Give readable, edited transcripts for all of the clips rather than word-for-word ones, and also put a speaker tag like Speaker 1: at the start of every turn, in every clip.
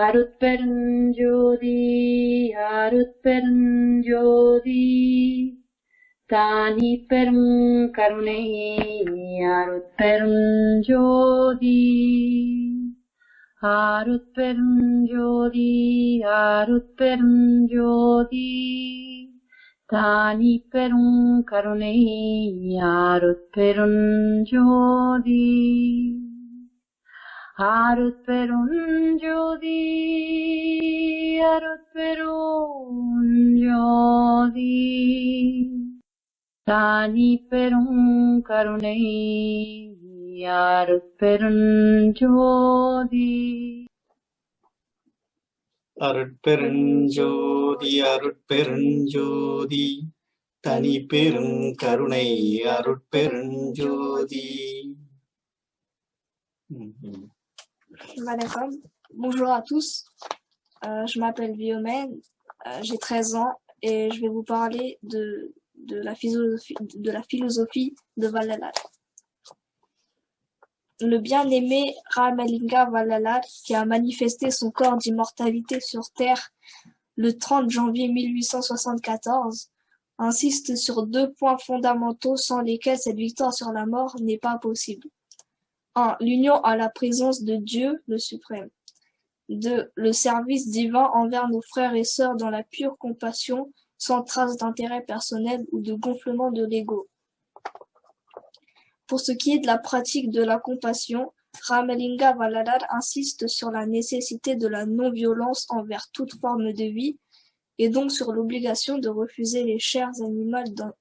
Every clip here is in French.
Speaker 1: அருட்பெருஞ்சோதி அருட்பெருஞ்சோதி தானி பெரும் கருணை அருட்பெருஞ்சோதி அருட்பெருஞ்சோதி அருட்பெருஞ்சோதி தானி பெரும் கருணை அருட்பெருஞ்சோதி அருட்பெருஞ்சோதி அருட்பெருஞ்சோதி தானி பெரும் கருணை அருட்பெருஞ்சோதி
Speaker 2: அருட்பெருஞ்சோதி அருட்பெருஞ்சோதி தனி பெரும் கருணை அருட்பெருஞ்சோதி.
Speaker 3: Bonjour à tous, je m'appelle Viomène, j'ai 13 ans et je vais vous parler de la philosophie de Vallalal. Le bien-aimé Ramalinga Vallalal, qui a manifesté son corps d'immortalité sur Terre le 30 janvier 1874, insiste sur deux points fondamentaux sans lesquels cette victoire sur la mort n'est pas possible. 1. L'union à la présence de Dieu, le suprême. 2. Le service divin envers nos frères et sœurs dans la pure compassion, sans trace d'intérêt personnel ou de gonflement de l'ego. Pour ce qui est de la pratique de la compassion, Ramalinga Vallalal insiste sur la nécessité de la non-violence envers toute forme de vie, et donc sur l'obligation de refuser les chairs animales dans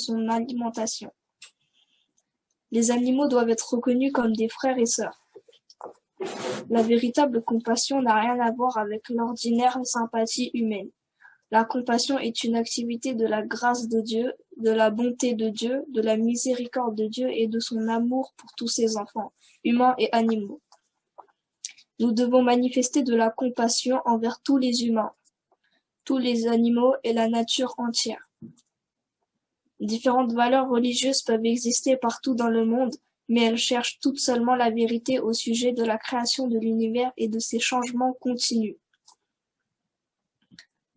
Speaker 3: son alimentation. Les animaux doivent être reconnus comme des frères et sœurs. La véritable compassion n'a rien à voir avec l'ordinaire sympathie humaine. La compassion est une activité de la grâce de Dieu, de la bonté de Dieu, de la miséricorde de Dieu et de son amour pour tous ses enfants, humains et animaux. Nous devons manifester de la compassion envers tous les humains, tous les animaux et la nature entière. Différentes valeurs religieuses peuvent exister partout dans le monde, mais elles cherchent toutes seulement la vérité au sujet de la création de l'univers et de ses changements continus.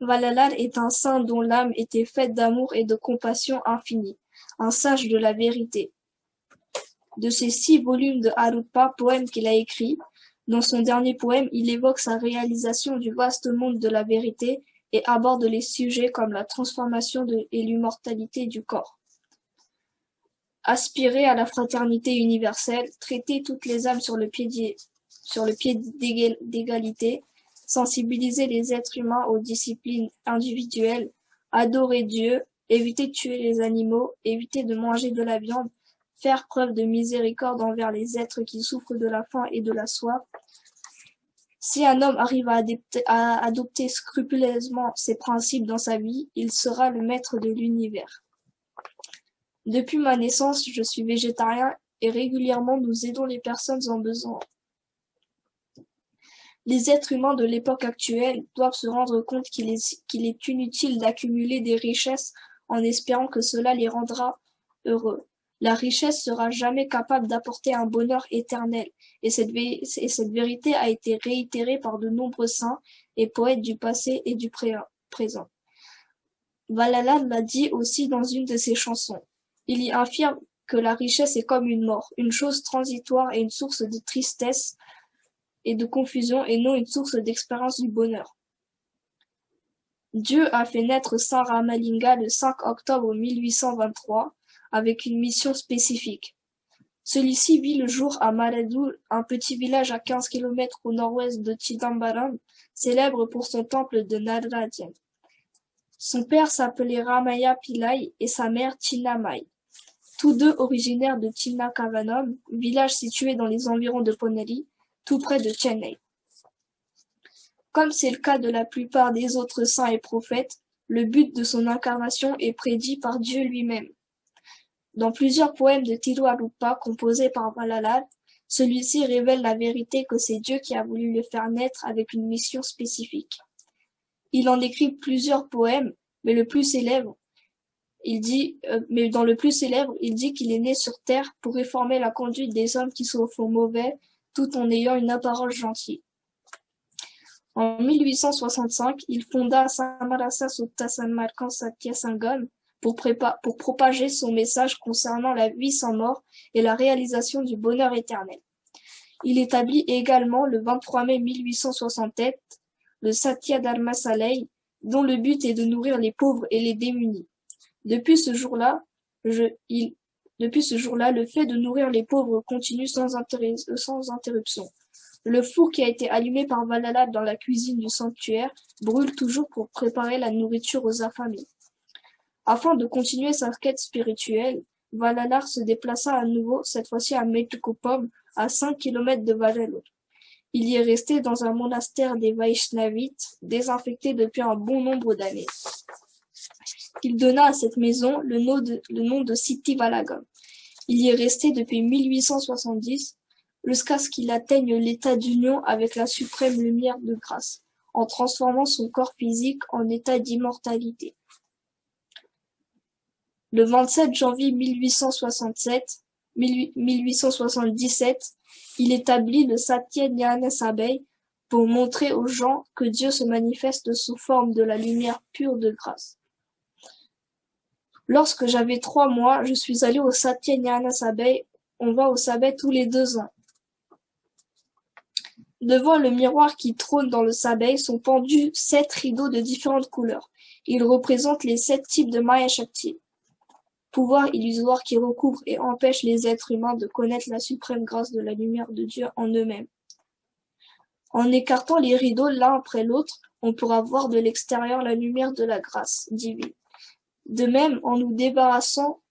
Speaker 3: Vallalal est un saint dont l'âme était faite d'amour et de compassion infinie, un sage de la vérité. De ses 6 volumes de Arupa, poèmes qu'il a écrits, dans son dernier poème, il évoque sa réalisation du vaste monde de la vérité et aborde les sujets comme la transformation et l'immortalité du corps. Aspirer à la fraternité universelle, traiter toutes les âmes sur le pied d'égalité, sensibiliser les êtres humains aux disciplines individuelles, adorer Dieu, éviter de tuer les animaux, éviter de manger de la viande, faire preuve de miséricorde envers les êtres qui souffrent de la faim et de la soif. Si un homme arrive à adopter scrupuleusement ces principes dans sa vie, il sera le maître de l'univers. Depuis ma naissance, je suis végétarien et régulièrement nous aidons les personnes en besoin. Les êtres humains de l'époque actuelle doivent se rendre compte qu'il est inutile d'accumuler des richesses en espérant que cela les rendra heureux. La richesse sera jamais capable d'apporter un bonheur éternel, et cette vérité a été réitérée par de nombreux saints et poètes du passé et du présent. Vallalal l'a dit aussi dans une de ses chansons. Il y affirme que la richesse est comme une mort, une chose transitoire et une source de tristesse et de confusion et non une source d'expérience du bonheur. Dieu a fait naître Saint Ramalinga le 5 octobre 1823 avec une mission spécifique. Celui-ci vit le jour à Maradu, un petit village à 15 km au nord-ouest de Chidambaram, célèbre pour son temple de Naradian. Son père s'appelait Ramaya Pillai et sa mère Chinnamai, tous deux originaires de Chinnakavanam, village situé dans les environs de Poneri, tout près de Chennai. Comme c'est le cas de la plupart des autres saints et prophètes, le but de son incarnation est prédit par Dieu lui-même. Dans plusieurs poèmes de Tiruarupa composés par Vallalal, celui-ci révèle la vérité que c'est Dieu qui a voulu le faire naître avec une mission spécifique. Il en écrit plusieurs poèmes, mais dans le plus célèbre, il dit qu'il est né sur terre pour réformer la conduite des hommes qui se font mauvais, tout en ayant une apparence gentille. En 1865, il fonda Samarasa Sutta Sanmarkan Satya Sangam pour propager son message concernant la vie sans mort et la réalisation du bonheur éternel. Il établit également le 23 mai 1867 le Satya Dharma Salai, dont le but est de nourrir les pauvres et les démunis. Depuis ce jour-là, le fait de nourrir les pauvres continue sans interruption. Le four qui a été allumé par Valala dans la cuisine du sanctuaire brûle toujours pour préparer la nourriture aux affamés. Afin de continuer sa quête spirituelle, Valalar se déplaça à nouveau, cette fois-ci à Metukupam, à 5 km de Vallalur. Il y est resté dans un monastère des Vaishnavites, désinfecté depuis un bon nombre d'années. Il donna à cette maison le nom de Siti Valagam. Il y est resté depuis 1870, jusqu'à ce qu'il atteigne l'état d'union avec la suprême lumière de grâce, en transformant son corps physique en état d'immortalité. Le 27 janvier 1877, il établit le Satya Jnana Sabhai pour montrer aux gens que Dieu se manifeste sous forme de la lumière pure de grâce. Lorsque j'avais 3 mois, je suis allé au Satya Jnana Sabhai. On va au sabbat tous les 2 ans. Devant le miroir qui trône dans le sabbat sont pendus 7 rideaux de différentes couleurs. Ils représentent les 7 types de Maya Shakti, pouvoir illusoire qui recouvre et empêche les êtres humains de connaître la suprême grâce de la lumière de Dieu en eux-mêmes. En écartant les rideaux l'un après l'autre, on pourra voir de l'extérieur la lumière de la grâce divine. De même, en nous débarrassant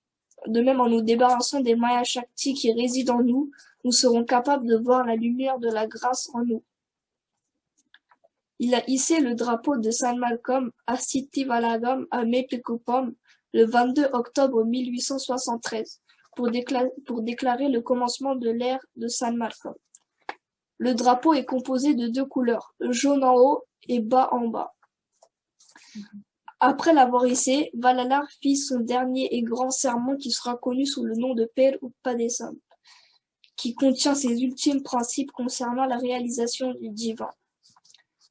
Speaker 3: des Maya Shakti qui résident en nous, nous serons capables de voir la lumière de la grâce en nous. Il a hissé le drapeau de San Malcolm à Siti Valagam à Metukupam le 22 octobre 1873 pour déclarer le commencement de l'ère de San Malcolm. Le drapeau est composé de 2 couleurs, jaune en haut et bas en bas. Après l'avoir hissé, Valalar fit son dernier et grand sermon qui sera connu sous le nom de Per Upadesam, qui contient ses ultimes principes concernant la réalisation du divin.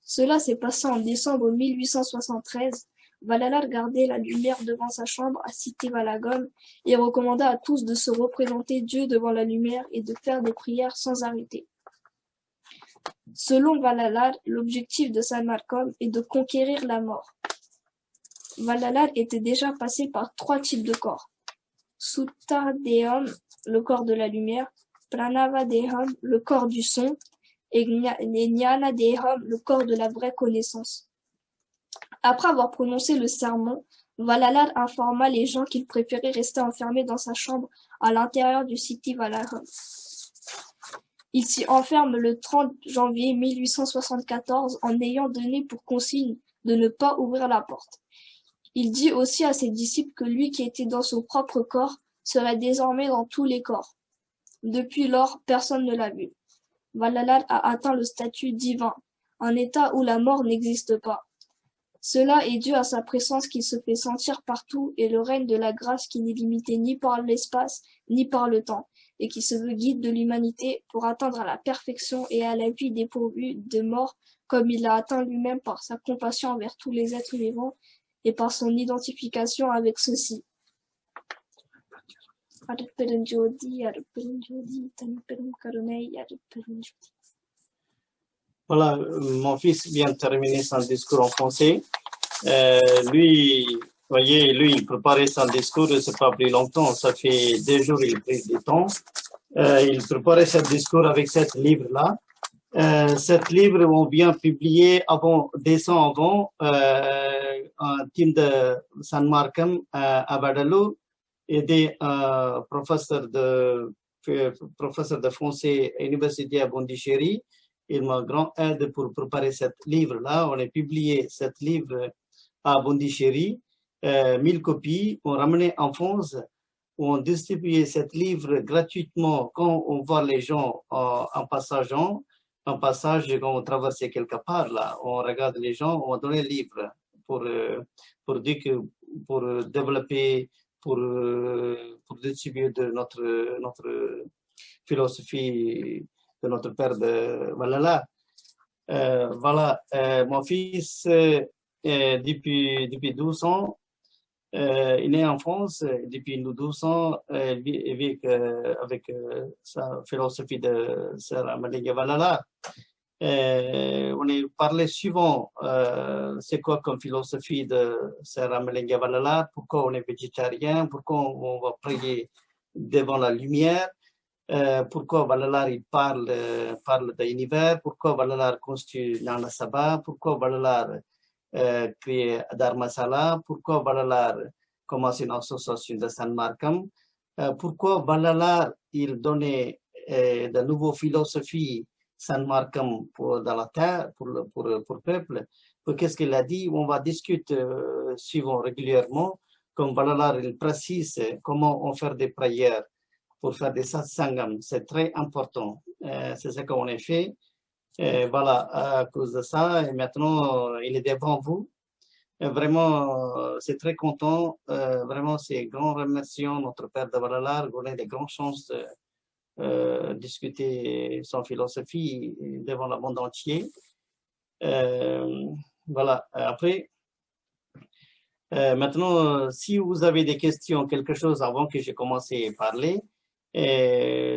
Speaker 3: Cela s'est passé en décembre 1873. Valalar gardait la lumière devant sa chambre à Siti Valagam et recommanda à tous de se représenter Dieu devant la lumière et de faire des prières sans arrêter. Selon Valalar, l'objectif de San Malcolm est de conquérir la mort. Valalar était déjà passé par 3 types de corps. Sutta Deham, le corps de la lumière, Pranava Deham, le corps du son, et Jnana Deham, le corps de la vraie connaissance. Après avoir prononcé le sermon, Valalar informa les gens qu'il préférait rester enfermé dans sa chambre à l'intérieur du Siti Valagam. Il s'y enferme le 30 janvier 1874 en ayant donné pour consigne de ne pas ouvrir la porte. Il dit aussi à ses disciples que lui qui était dans son propre corps serait désormais dans tous les corps. Depuis lors, personne ne l'a vu. Valalar a atteint le statut divin, un état où la mort n'existe pas. Cela est dû à sa présence qui se fait sentir partout et le règne de la grâce qui n'est limité ni par l'espace ni par le temps et qui se veut guide de l'humanité pour atteindre à la perfection et à la vie dépourvue de mort comme il l'a atteint lui-même par sa compassion envers tous les êtres vivants et par son identification avec ceux-ci.
Speaker 2: Voilà, mon fils vient de terminer son discours en français. Lui, voyez, lui, il préparait son discours, c'est pas pris longtemps, ça fait 2 jours, il a pris du temps. Il préparait ce discours avec ce livre-là. Cet livre, on vient publier avant, 2 ans avant, un team de San Markham à Badalou, et des professeurs de français à l'université à Pondichéry. Il m'a grand aide pour préparer ce livre-là. On a publié ce livre à Pondichéry, 1000 copies. On ramenait en France, on distribuait ce livre gratuitement quand on voit les gens en passage, quand on traversait quelque part, là, on regarde les gens, on donnait le livre pour développer, pour distribuer de notre philosophie de notre père de Valala. Voilà, mon fils, depuis 12 ans, il est en France. Depuis nous 12 ans, il vit avec sa philosophie de Sir Amalinga Valala. On est parlé souvent, c'est quoi comme philosophie de Sir Amalinga Valala, pourquoi on est végétarien, pourquoi on va prier devant la lumière. Pourquoi Valalar il parle de l'univers, pourquoi Valalar construit Nana Sabha, pourquoi Valalar crée Dharmasala, pourquoi Valalar commence une association de San Markham, pourquoi Valalar il donnait de nouvelles philosophies San Markham dans la terre, pour le peuple. Qu'est-ce qu'il a dit? On va discuter suivant régulièrement, comme Valalar il précise comment on fait des prières pour faire des satsangam, c'est très important. C'est ce qu'on a fait. Voilà, à cause de ça, et maintenant, il est devant vous. Vraiment, c'est très content. Vraiment, c'est grand remerciement notre Père de Valalar. On a des grandes chances de discuter son philosophie devant le monde entier. Voilà, après, maintenant, si vous avez des questions, quelque chose avant que j'ai commencé à parler,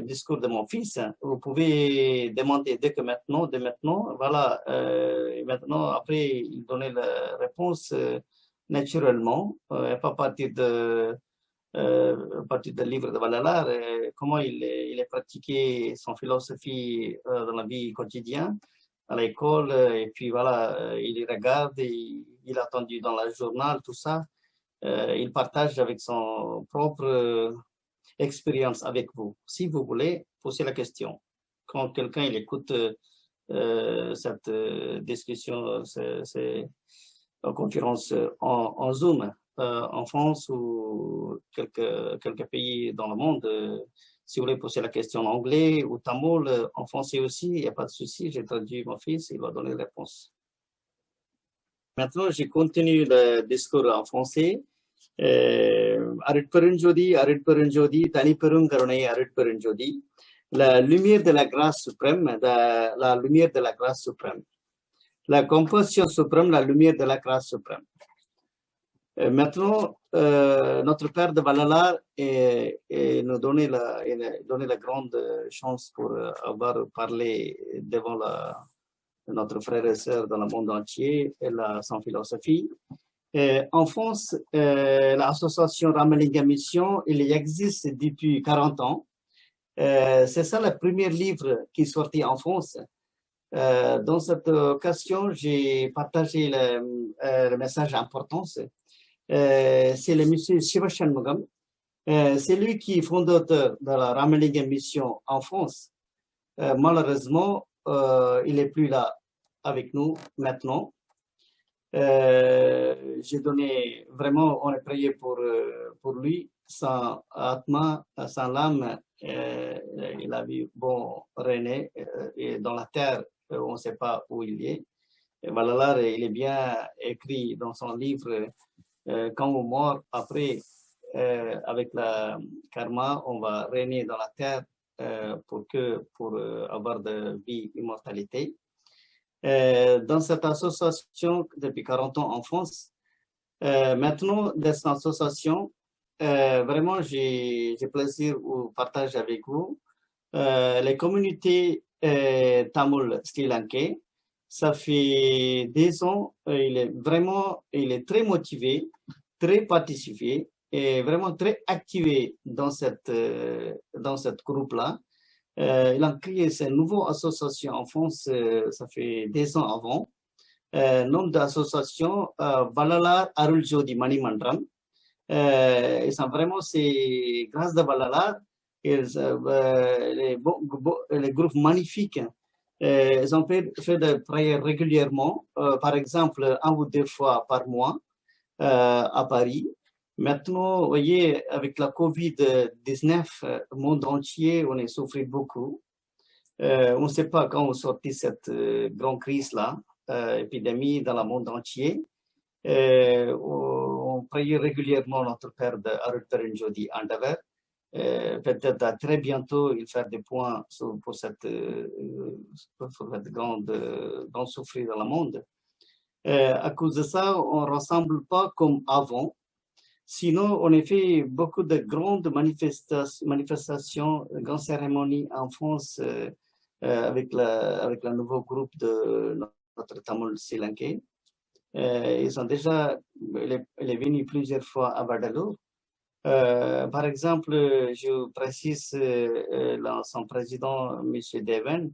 Speaker 2: discours de mon fils, vous pouvez demander dès que maintenant, voilà, maintenant, après, il donnait la réponse naturellement, pas à partir de livre de Valalar, comment il a pratiqué son philosophie dans la vie quotidienne, à l'école, et puis voilà, il regarde, il a entendu dans le journal, tout ça, il partage avec son propre expérience avec vous. Si vous voulez, posez la question. Quand quelqu'un il écoute cette discussion, c'est en conférence en Zoom, en France ou quelques pays dans le monde, si vous voulez poser la question en anglais ou tamoul, en français aussi, il n'y a pas de souci, j'ai traduit mon fils, il va donner la réponse. Maintenant, je continue le discours en français. Arutperunjodi, Tani Perunkarunai Arutperunjodi, la lumière de la grâce suprême, la lumière de la grâce suprême. La compassion suprême, la lumière de la grâce suprême. Maintenant, notre Père de Valalar nous donnait la grande chance pour avoir parlé devant notre frère et sœur dans le monde entier et son philosophie. En France, l'association Ramalinga Mission, il existe depuis 40 ans. C'est ça le premier livre qui est sorti en France. Dans cette occasion, j'ai partagé le message important. C'est le monsieur Shiva Shanmugam. C'est lui qui est fondateur de la Ramalinga Mission en France. Malheureusement, il n'est plus là avec nous maintenant. J'ai donné, vraiment, on a prié pour lui, sans atma, sans l'âme, il a vu bon René, et dans la terre, on ne sait pas où il est. Et Valalar, il est bien écrit dans son livre, quand on meurt, après, avec la karma, on va régner dans la terre pour avoir de vie, immortalité. Dans cette association depuis 40 ans en France. Maintenant, dans cette association, vraiment, j'ai plaisir de partager avec vous les communautés tamoul sri lankais. Ça fait des ans, il est très motivé, très participé et vraiment très activé dans cette groupe-là. Il a créé cette nouvelle association en France, ça fait des ans avant. Nom d'association Valalar Aruljodi Manimandram. Et ça vraiment, c'est grâce à Valalar, les groupes magnifiques. Ils ont fait des prières régulièrement, par exemple, 1 ou 2 fois par mois à Paris. Maintenant, vous voyez, avec la COVID-19, le monde entier, on a souffert beaucoup. On ne sait pas quand on sortit cette grande crise-là, épidémie dans le monde entier. On priait régulièrement notre Père de Arutperunjodi Andavar. peut-être à très bientôt, il faire des points pour cette grande souffrance dans le monde. À cause de ça, on ne ressemble pas comme avant. Sinon, on a fait beaucoup de grandes manifestations, grandes cérémonies en France avec le nouveau groupe de notre Tamil Sri Lankais. Ils sont déjà, il est venu plusieurs fois à Vadalur. Par exemple, je précise son président, M. Deven,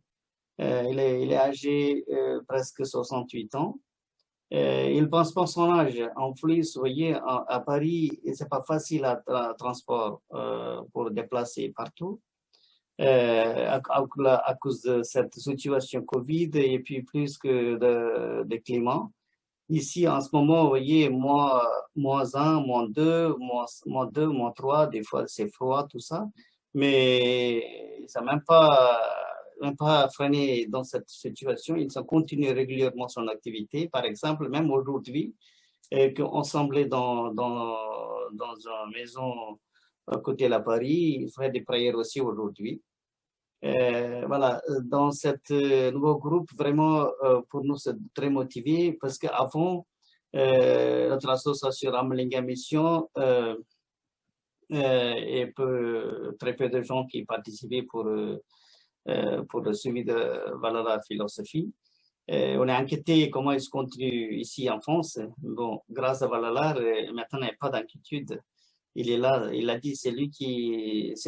Speaker 2: il est âgé presque 68 ans. Il ne pense pas son âge. En plus, vous voyez, à Paris, ce n'est pas facile à transport pour déplacer partout. À cause de cette situation Covid et puis plus que de climat. Ici, en ce moment, vous voyez, -1, -2, -2, -3, des fois c'est froid, tout ça, mais ça n'a même pas freiné dans cette situation. Ils ont continué régulièrement son activité. Par exemple, même aujourd'hui, qu'on semblait dans une maison à côté de la Paris, ils font des prières aussi aujourd'hui. Voilà, dans cet nouveau groupe, vraiment, pour nous, c'est très motivé parce qu'avant, notre association Ramalinga Mission, et très peu de gens qui participaient pour le suivi de Valala Philosophie. On est inquiété comment il se continue ici en France. Bon, grâce à Valala, maintenant, il n'y a pas d'inquiétude. Il est là, il a dit, c'est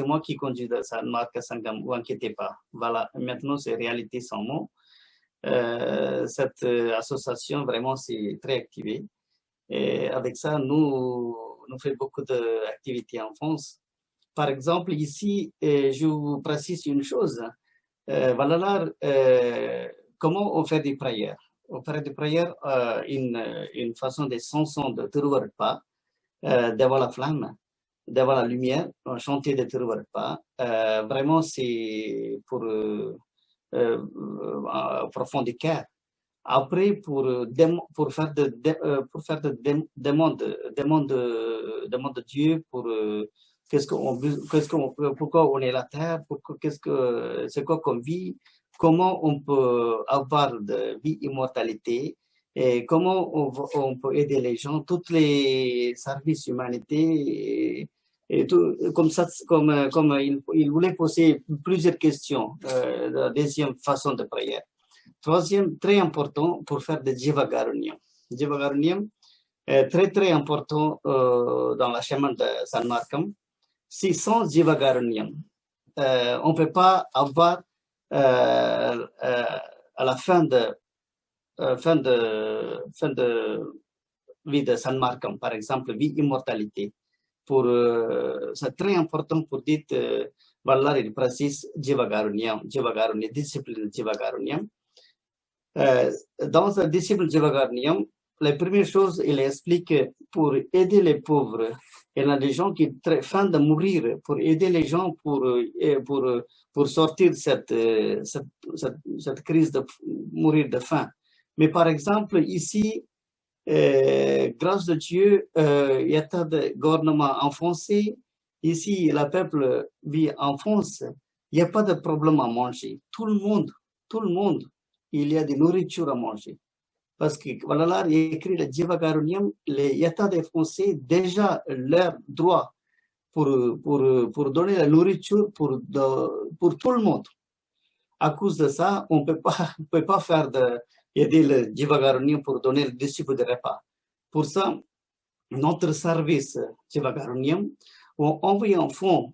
Speaker 2: moi qui conduis sa marque Sangam, vous inquiétez pas. Voilà, maintenant c'est réalité sans mots. Cette association, vraiment, c'est très activée. Et avec ça, nous faisons beaucoup d'activités en France. Par exemple, ici, je vous précise une chose. Voilà, comment on fait des prières? On fait des prières, une façon de chanson de Tiruvarpa, devant la flamme, devant la lumière, chanter de Tiruvarpa. Vraiment, c'est pour profond du cœur. Après, pour faire de demande de Dieu pour pourquoi on est la terre, c'est quoi qu'on vit, comment on peut avoir de vie immortalité. Et comment on peut aider les gens, tous les services humanité, et tout, comme ça, comme il voulait poser plusieurs questions, la deuxième façon de prière. Troisième, très important pour faire de Jivagaruniam. Jivagaruniam est très très important dans la chemin de San Marcam. Si sans Jivagaruniam, on ne peut pas avoir à la fin de vie de San Marcam, par exemple, vie immortalité. C'est très important pour dire, voilà, il précise Jivagaruniam, discipline Jivagaruniam. Dans la discipline Jivagaruniam, la première chose, il explique pour aider les pauvres. Il y a des gens qui sont fin de mourir, pour aider les gens pour sortir de cette crise de mourir de faim. Mais par exemple, ici, grâce à Dieu, il y a des gouvernements en français. Ici, le peuple vit en France. Il n'y a pas de problème à manger. Tout le monde, il y a de nourriture à manger. Parce que voilà, il y a écrit le Jivagaruniam, les États des Français, déjà leur droit pour donner la nourriture pour tout le monde. À cause de ça, on peut pas faire aider le Jivagaruniam pour donner le disciple de repas. Pour ça, notre service Jivagaruniam, on envoie un fonds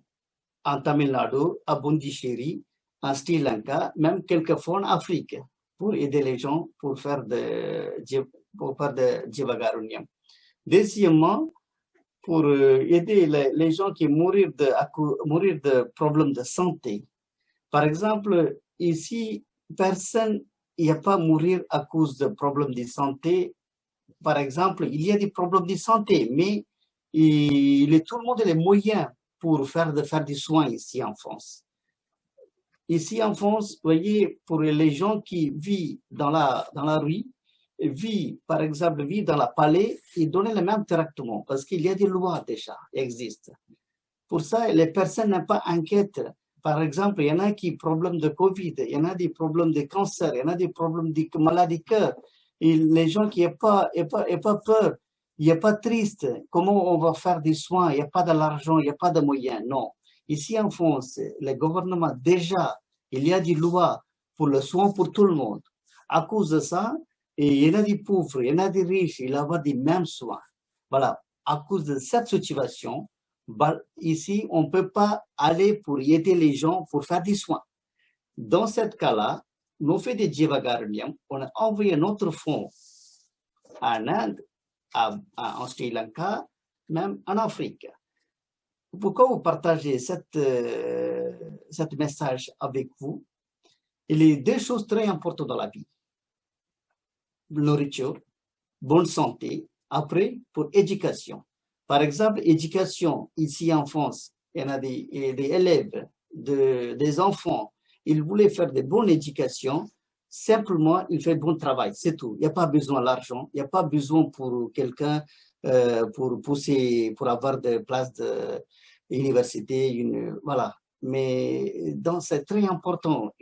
Speaker 2: en Tamil Nadu, à Bondichéry, en Sri Lanka, même quelques fois en Afrique, pour aider les gens pour faire de Jivagaruniam. Deuxièmement, pour aider les gens qui mourent de problèmes de santé. Par exemple, ici, personne il n'y a pas mourir à cause de problèmes de santé. Par exemple, il y a des problèmes de santé, mais tout le monde a les moyens pour faire des soins ici en France. Ici en France, vous voyez, pour les gens qui vivent dans la rue, par exemple, vivent dans la palais, ils donnent le même traitement parce qu'il y a des lois déjà qui existent. Pour ça, les personnes n'ont pas inquiètes. Par exemple, il y en a qui ont des problèmes de Covid, il y en a des problèmes de cancer, il y en a des problèmes de maladie de cœur. Et les gens qui n'ont pas peur, il n'y a pas triste. Comment on va faire des soins? Il n'y a pas de l'argent, il n'y a pas de moyens. Non. Ici en France, le gouvernement, déjà, il y a des lois pour le soin pour tout le monde. À cause de ça, il y en a des pauvres, il y en a des riches, il y a des mêmes soins. Voilà. À cause de cette situation, ici, on ne peut pas aller pour aider les gens pour faire des soins. Dans ce cas-là, nous faisons des Jivakaranyam, on a envoyé notre fonds en Inde, en Sri Lanka, même en Afrique. Pourquoi vous partagez cette message avec vous? Il y a deux choses très importantes dans la vie. Nourriture, bonne santé, après pour éducation. Par exemple, éducation, ici en France, il y en a des élèves, des enfants, ils voulaient faire de bonnes éducations, simplement, ils font bon travail, c'est tout. Il n'y a pas besoin d'argent, il n'y a pas besoin pour quelqu'un pour pousser, pour avoir des places d'université, voilà. Mais c'est très important.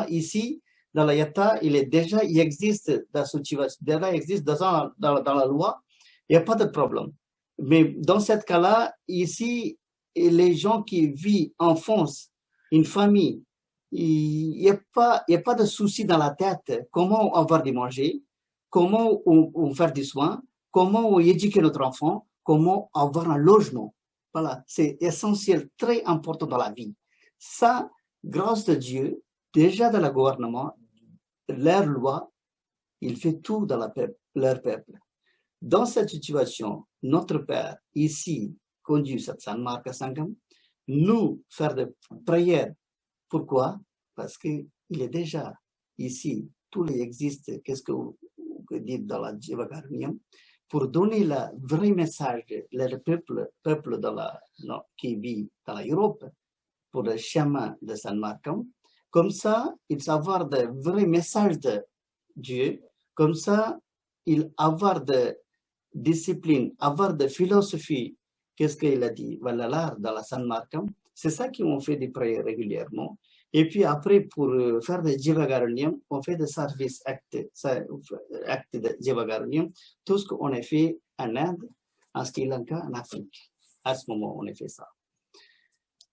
Speaker 2: Ici, dans la Yata, il existe dans la loi, il n'y a pas de problème. Mais dans ce cas-là, ici, les gens qui vivent en France, une famille, il n'y a pas de souci dans la tête. Comment avoir de manger, comment on faire des soins, comment on éduquer notre enfant, comment avoir un logement. Voilà, c'est essentiel, très important dans la vie. Ça, grâce à Dieu, déjà dans le gouvernement, leur loi, il fait tout dans leur peuple. Dans cette situation, notre Père, ici, conduit cette Sanmarka Sangam, nous faire des prières. Pourquoi? Parce qu'il est déjà ici, tous les existent, qu'est-ce que vous dites dans la Jivakaranyam, pour donner le vrai message, le peuple qui vit dans l'Europe, pour le chemin de Sanmarkam. Comme ça, il savoir le vrai message de Dieu. Comme ça, il avoir de discipline, avoir de philosophie. Qu'est-ce qu'il a dit? Voilà, dans la Sanmarkam. C'est ça qu'on fait des prières régulièrement. Et puis après, pour faire des Jivakaranyam, on fait des services actes de Jivakaranyam, tout ce qu'on a fait en Inde, en Sri Lanka, en Afrique. À ce moment, on a fait ça.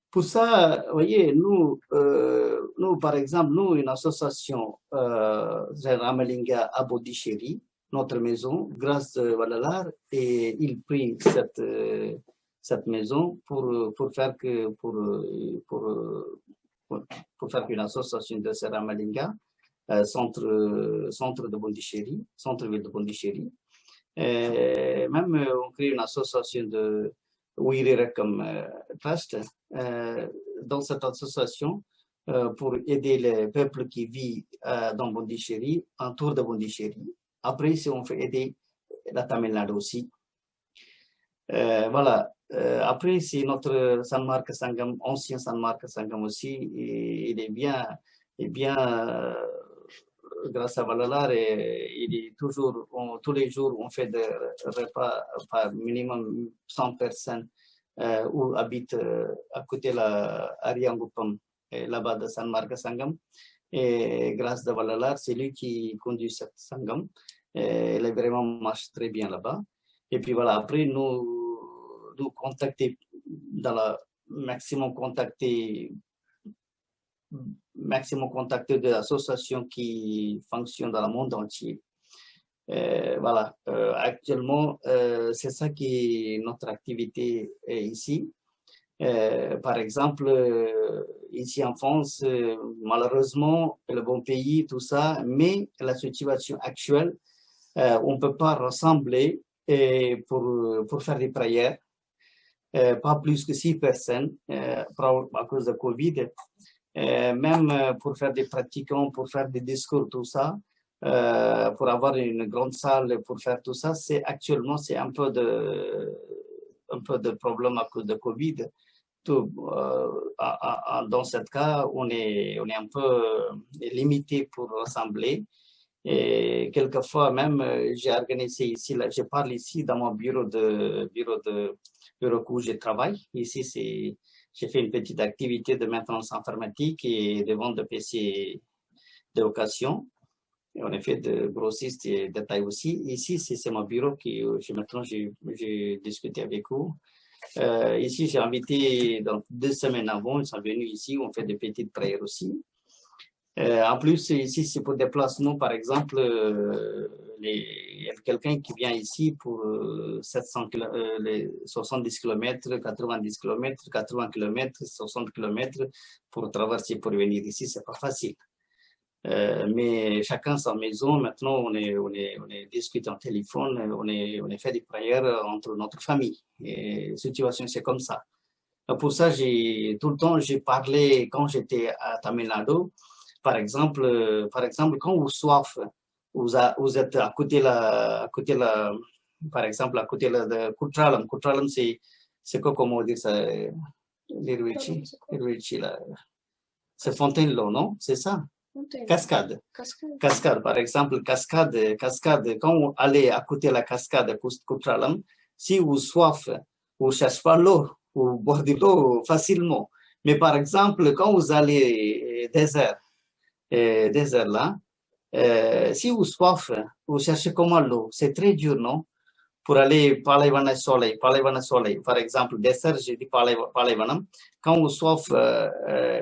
Speaker 2: Pour ça, vous voyez, nous, par exemple, nous, une association, Ramalinga à Bodhicheri, notre maison, grâce à Valalar, et il prit cette maison pour faire une association de Ramalinga, centre de Bodhicheri, centre-ville de Bodhicheri. Même on crée une association de Uirirakam Trust. Dans cette association, pour aider les peuples qui vivent dans Bodhicheri, autour de Bodhicheri. Après, si on fait aider la Tamil Nadu aussi. Voilà. Après, c'est notre Sanmarka Sangam, ancien Sanmarka Sangam aussi, et il est bien, grâce à Valalar, il est toujours, tous les jours, on fait des repas par minimum 100 personnes où habitent à côté de Ariangupam, là-bas de Sanmarka Sangam. Et grâce à Valalar, c'est lui qui conduit cette Sangam. Elle est vraiment marche très bien là-bas. Et puis voilà, après, nous contacter dans la maximum contacter de l'association qui fonctionne dans le monde entier. Voilà, actuellement, c'est ça qui est notre activité ici. Par exemple, ici en France, malheureusement, le bon pays, tout ça, mais la situation actuelle, on ne peut pas rassembler pour faire des prières. Pas plus que 6 personnes à cause de Covid. Même pour faire des pratiquants, pour faire des discours, tout ça, pour avoir une grande salle pour faire tout ça, actuellement c'est un peu de problème à cause de Covid. Dans ce cas, on est un peu limité pour rassembler. Et quelquefois même, j'ai organisé ici, là, je parle ici dans mon bureau où je travaille. Ici, j'ai fait une petite activité de maintenance informatique et de vente de PC de location. Et on a fait de grossistes et de taille aussi. Ici, c'est mon bureau qui, maintenant, j'ai discuté avec vous. Ici, j'ai invité, donc 2 semaines avant, ils sont venus ici, on fait des petites prières aussi. En plus, ici, c'est pour déplacement, par exemple, il y a quelqu'un qui vient ici pour 70 km, 90 km, 80 km, 60 km pour traverser, pour venir ici, c'est pas facile. Mais chacun sa maison, maintenant, on est discute en téléphone, on fait des prières entre notre famille. Et la situation, c'est comme ça. Pour ça, tout le temps, j'ai parlé quand j'étais à Tamil Nadu. Par exemple, quand vous soif, vous êtes à côté par exemple, à côté de Kutralam. Kutralam, c'est quoi, comment dire ça? L'Irvici, là. C'est Fontainebleau, non? C'est ça? Cascade. Par exemple, cascade. Quand vous allez à côté de la cascade de Kutralam, si vous soif, vous ne cherchez pas l'eau, vous bordez l'eau facilement. Mais par exemple, quand vous allez désert là, si vous soif, vous cherchez comment l'eau. C'est très dur, non? Pour aller Palaivanam soleil. Par exemple, désert, j'ai dit Palaivanam. Quand vous soif,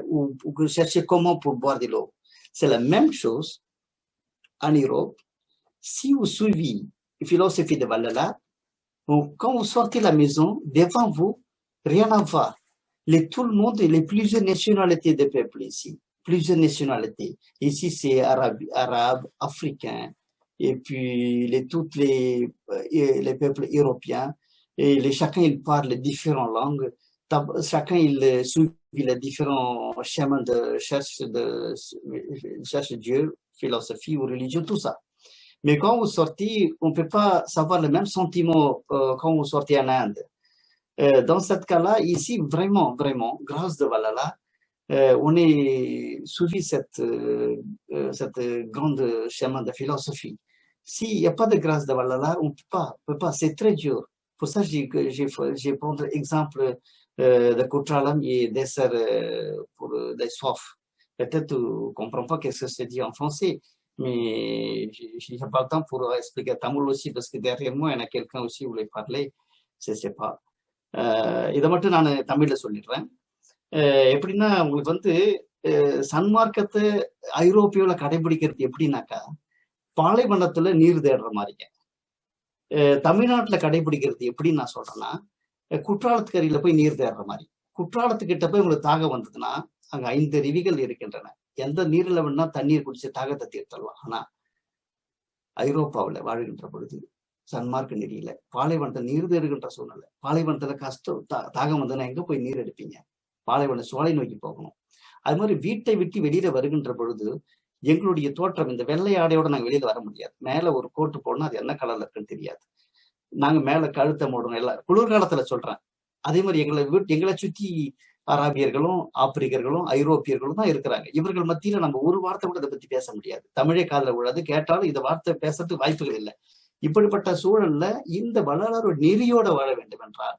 Speaker 2: vous cherchez comment pour boire de l'eau. C'est la même chose en Europe. Si vous suivez la philosophie de Valhalla, quand vous sortez de la maison, devant vous, rien à voir. Tout le monde, les plusieurs nationalités de peuples ici. Plusieurs nationalités. Ici, c'est arabe, africain, et puis tous les peuples européens. Et chacun, il parle différentes langues. Chacun, il suit les différents chemins de cherche Dieu, philosophie ou religion, tout ça. Mais quand vous sortez, on ne peut pas savoir le même sentiment quand vous sortez en Inde. Dans ce cas-là, ici, vraiment, grâce de Valhalla, on est suivi cette grande chemin de philosophie. S'il n'y a pas de grâce de Valhalla, on ne peut pas, c'est très dur. Pour ça, j'ai pris l'exemple de Kutralam et dessert pour des soifs. Peut-être vous ne comprenez pas ce que c'est dit en français, mais je n'ai pas le temps pour expliquer Tamil aussi, parce que derrière moi, il y en a quelqu'un aussi qui voulait parler, je ne sais pas. இதை மட்டும் நான் தமிழ்ல சொல்லிடுறேன். எப்படின்னா உங்களுக்கு சன்மார்க்கத்தை ஐரோப்பியாவில் கடைபிடிக்கிறது எப்படின்னாக்கா பாலைவனத்துல நீர் தேடுற மாதிரிங்க. தமிழ்நாட்டில் கடைபிடிக்கிறது எப்படின்னு நான் சொல்றேன்னா குற்றாலத்துக்கரையில போய் நீர் தேடுற மாதிரி. குற்றாலத்துக்கிட்ட போய் உங்களுக்கு தாகம் வந்ததுன்னா அங்க 5 அருவிகள் இருக்கின்றன. எந்த நீரில் வேணா தண்ணீர் குடிச்சு தாகத்தை தீர்த்தரலாம். ஆனா ஐரோப்பாவில் வாழ்கின்ற பொழுது சன்மார்க்க நெறியில பாலைவனத்தை நீர் தேடுகின்ற சூழ்நிலை. பாலைவனத்துல கஷ்டம் தாகம் வந்ததுன்னா எங்க போய் நீர் எடுப்பீங்க? பாலைவன சோலை நோக்கி போகணும். அது மாதிரி வீட்டை விட்டு வெளியில வருகின்ற பொழுது எங்களுடைய தோற்றம் இந்த வெள்ளை ஆடையோட நாங்க வெளியில வர முடியாது. மேல ஒரு கோட்டு போடணும், அது என்ன கலர்ல இருக்குன்னு தெரியாது. நாங்க மேல கழுத்தை மூடணும். எல்லாம் குளிர்காலத்துல சொல்றேன். அதே மாதிரி எங்களை சுத்தி அராபியர்களும் ஆப்பிரிக்கர்களும் ஐரோப்பியர்களும் தான் இருக்கிறாங்க. இவர்கள் மத்தியில நம்ம ஒரு வார்த்தை கூட இதை பத்தி பேச முடியாது. தமிழே காதுல விடாது, கேட்டாலும் இந்த வார்த்தை பேசுறதுக்கு வாய்ப்புகள் இல்லை. இப்படிப்பட்ட சூழல்ல இந்த வள்ளலார் நெறியோட வாழ வேண்டும் என்றால்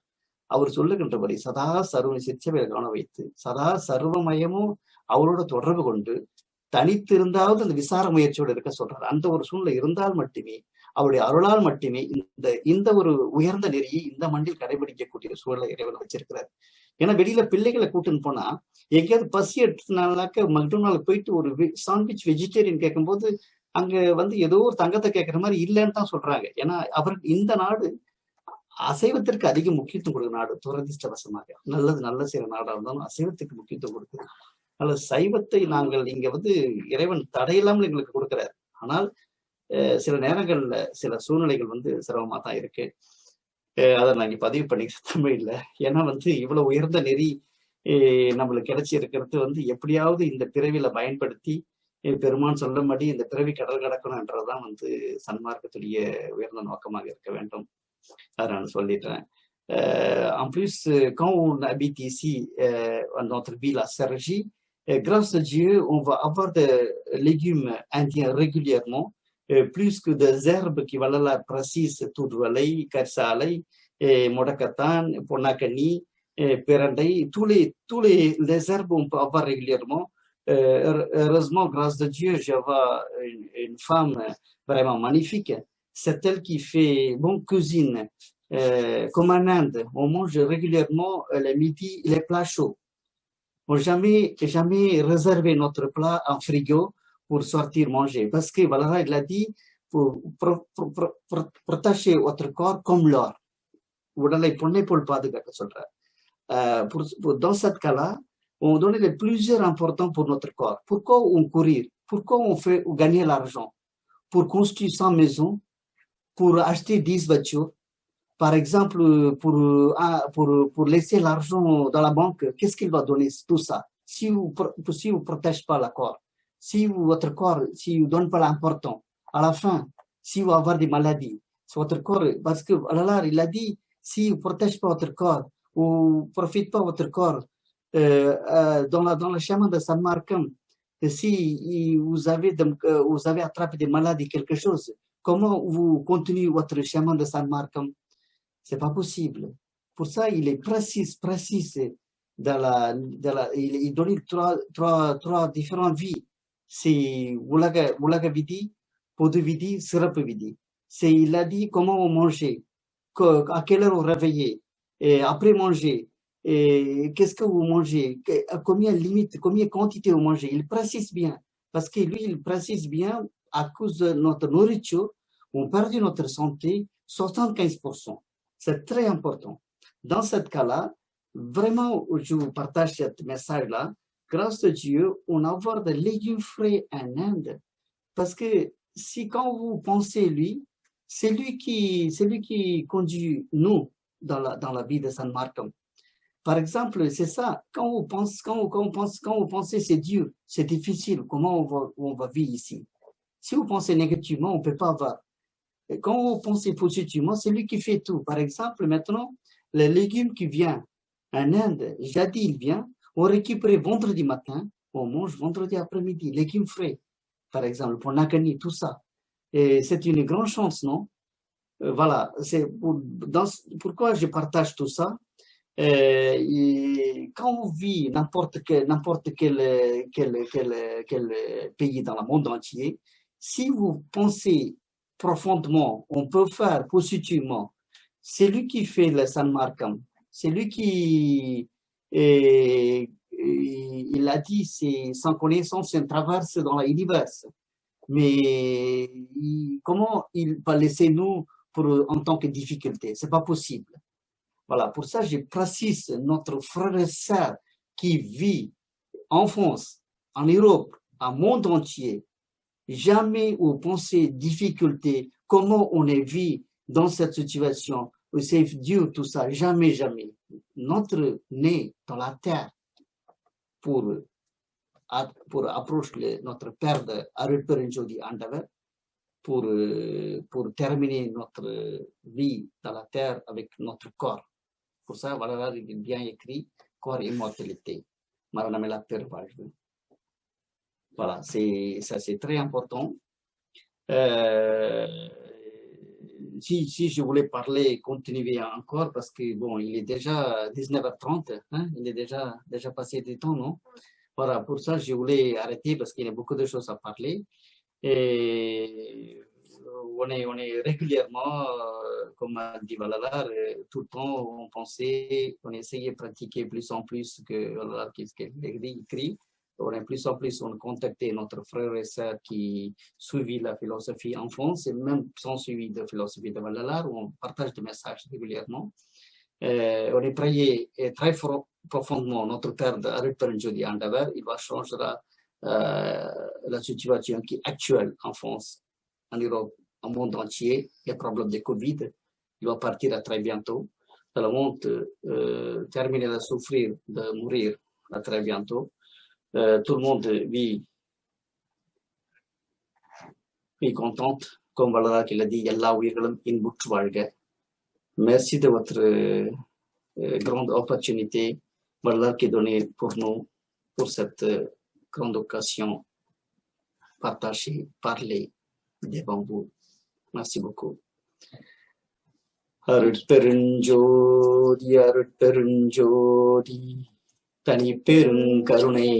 Speaker 2: அவர் சொல்லுகின்றபடி சதா சர்வ சிற்சபையை காண வைத்து சதா சர்வமயமும் அவரோட தொடர்பு கொண்டு தனித்திருந்தாவது அந்த விசார முயற்சியோடு இருக்க சொல்றாரு. அந்த ஒரு சூழ்நிலை இருந்தால் மட்டுமே அவருடைய அருளால் மட்டுமே இந்த ஒரு உயர்ந்த நெறியை இந்த மண்ணில் கடைபிடிக்கக்கூடிய சூழலை இறைவன் வச்சிருக்கிறார். ஏன்னா வெளியில பிள்ளைகளை கூட்டுன்னு போனா எங்கேயாவது பசி எடுத்தனாக்க மக்டொனால்டு போயிட்டு ஒரு சாண்ட்விச் வெஜிடேரியன் கேட்கும்போது அங்க ஏதோ ஒரு தங்கத்தை கேட்கற மாதிரி இல்லைன்னு தான் சொல்றாங்க. ஏன்னா அவருக்கு இந்த நாடு அசைவத்திற்கு அதிக முக்கியத்துவம் கொடுக்குற நாடு. துரதிர்ஷ்டவசமாக நல்ல செய்யற நாடா இருந்தாலும் அசைவத்துக்கு முக்கியத்துவம் கொடுக்குது. அதனால சைவத்தை நாங்கள் இங்க இறைவன் தடையில்லாமல் எங்களுக்கு கொடுக்கிறார். ஆனால் சில நேரங்கள்ல சில சூழ்நிலைகள் சிரமமா தான் இருக்கு. அதை நாங்க பதிவு பண்ணிக்கிறேன் தமிழ்ல. ஏன்னா இவ்வளவு உயர்ந்த நெறி நம்மளுக்கு கிடைச்சி இருக்கிறது எப்படியாவது இந்த பிறவில பயன்படுத்தி பெருமான் சொல்லும்படி இந்த பிறவி கடல் கடக்கணும் என்றதான் சன்மார்க்கத்துடைய உயர்ந்த நோக்கமாக இருக்க வேண்டும். அதை நான் சொல்லிடுறேன். En plus, quand on habite ici, dans notre ville à Cergy, grâce à Dieu, on va avoir des légumes indiens régulièrement. plus que des herbes qui voilà la précise tout valay, karsalay, et modakatan, ponakani, et perandai, tous les herbes on peut avoir régulièrement. Heureusement, grâce à Dieu, j'avais une femme vraiment magnifique. C'est elle qui fait bonne cuisine. Comme en Inde, on mange régulièrement le midi les plats chauds. On n'a jamais réservé notre plat en frigo pour sortir manger. Parce que, voilà, il a dit, pour protéger votre corps comme l'or. Dans ce cas-là, on donne plusieurs importants pour notre corps. Pourquoi on courir? Pourquoi on fait gagner l'argent? Pour construire 100 maisons, pour acheter 10 voitures. Par exemple, pour laisser l'argent dans la banque, qu'est-ce qu'il va donner tout ça? Si vous protégez pas le corps, si votre corps, si vous donne pas l'important, à la fin, si vous avez des maladies, votre corps, parce que alors il a dit, si vous protégez pas votre corps, ou profite pas votre corps, dans le chemin de San Marcom, si vous avez attrapé des maladies, quelque chose, comment vous continuez votre chemin de San Marcom? C'est pas possible. Pour ça, il est précis il donne trois différentes vies. C'est Wulaga Vidi, Podu Vidi, Sirapu Vidi. Il a dit comment on mangeait, à quelle heure on réveillait, et après manger, et qu'est-ce que vous mangez, combien quantité vous mangez. Il précise bien. Parce que lui, il précise bien, à cause de notre nourriture, on perd notre santé 75%. C'est très important. Dans ce cas-là, vraiment, je vous partage ce message-là. Grâce à Dieu, on a avoir des légumes frais en Inde. Parce que si quand vous pensez lui, c'est lui qui conduit nous dans la vie de San Marcom. Par exemple, c'est ça. Quand vous pensez c'est dur, c'est difficile, comment on va vivre ici. Si vous pensez négativement, on ne peut pas avoir. Et quand vous pensez positivement, c'est lui qui fait tout. Par exemple, maintenant, les légumes qui viennent en Inde, jadis il vient, on récupère vendredi matin, on mange vendredi après-midi, légumes frais, par exemple, pour Nakani, tout ça. Et c'est une grande chance, non? Voilà, pourquoi je partage tout ça. Quand on vit n'importe quel pays dans le monde entier, si vous pensez profondément, on peut faire positivement, c'est lui qui fait le San Marcom, c'est lui qui, il a dit, c'est sans connaissance, c'est une traverse dans l'univers. Mais comment il va laisser nous en tant que difficulté? C'est pas possible. Voilà, pour ça, je précise notre frère et sœur qui vit en France, en Europe, en monde entier. Jamais vous pensez difficulté, comment on est vu dans cette situation, c'est Dieu, tout ça, jamais, jamais. Notre nez dans la terre pour approcher notre Père de Arulperenjodi Andaver, pour terminer notre vie dans la terre avec notre corps. Pour ça, voilà, il est bien écrit, corps immortalité. Maranamela Pervage. Voilà, ça c'est très important. Si je voulais parler, continuer encore, parce que bon, il est déjà 19h30, hein, il est déjà passé du temps, non? Voilà, pour ça, je voulais arrêter parce qu'il y a beaucoup de choses à parler. Et on est régulièrement, comme a dit Valalar, tout le temps, on essayait de pratiquer plus en plus que Valalar qu'est-ce qu'il écrit. On est plus en plus, on contactait notre frère et sœur qui suivent la philosophie en France, et même sans suivi de philosophie de Valalar, on partage des messages régulièrement. On est prié très profondément notre Père de Arulperenjodi Andaver, il va changer la situation qui est actuelle en France, en Europe, au monde entier. Il y a problème de Covid, il va partir à très bientôt. Le monde termine de souffrir, de mourir à très bientôt. Tout le monde vit contente, comme Valara qui l'a dit, Yalla Uirgalam Inbut Valga. Merci de votre grande opportunité, Valara qui est donnée pour nous, pour cette grande occasion, partager, parler devant vous. Merci beaucoup. அருட்பெருஞ்சோதி அருட்பெருஞ்சோதி தனிப்பெருங்கருணை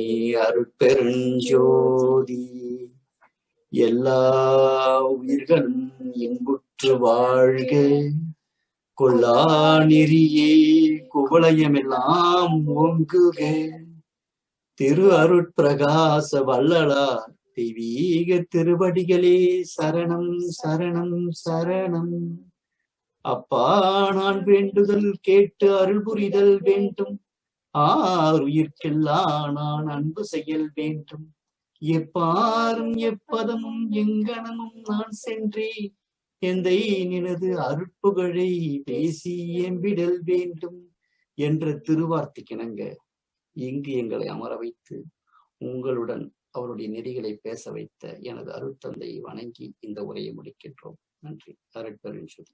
Speaker 2: அருட்பெருஞ்சோதி எல்லா உயிர்களும் இன்புற்று வாழ்க கொல்லா நெறியே குவளையமெல்லாம் ஓங்குக திரு அருட்பிரகாச வள்ளலார் தெய்வீக திருவடிகளே சரணம் சரணம் சரணம். அப்பா நான் வேண்டுதல் கேட்டு அருள் புரிதல் வேண்டும், ஆறுயிர்க்கெல்லாம் நான் அன்பு செயல் வேண்டும். எப்பாரும் எப்பதமும் எங்கனமும் நான் சென்றே எந்தை நினது அருட்புகழை பேசி எம்பிடல் வேண்டும் என்ற திருவார்த்தைக்கிணங்க இங்கு எங்களை அமர வைத்து உங்களுடன் அவருடைய நெறிகளை பேச வைத்த எனது அருட்தந்தையை வணங்கி இந்த உரையை முடிக்கின்றோம். நன்றி. அருட்பெருஞ்சோதி.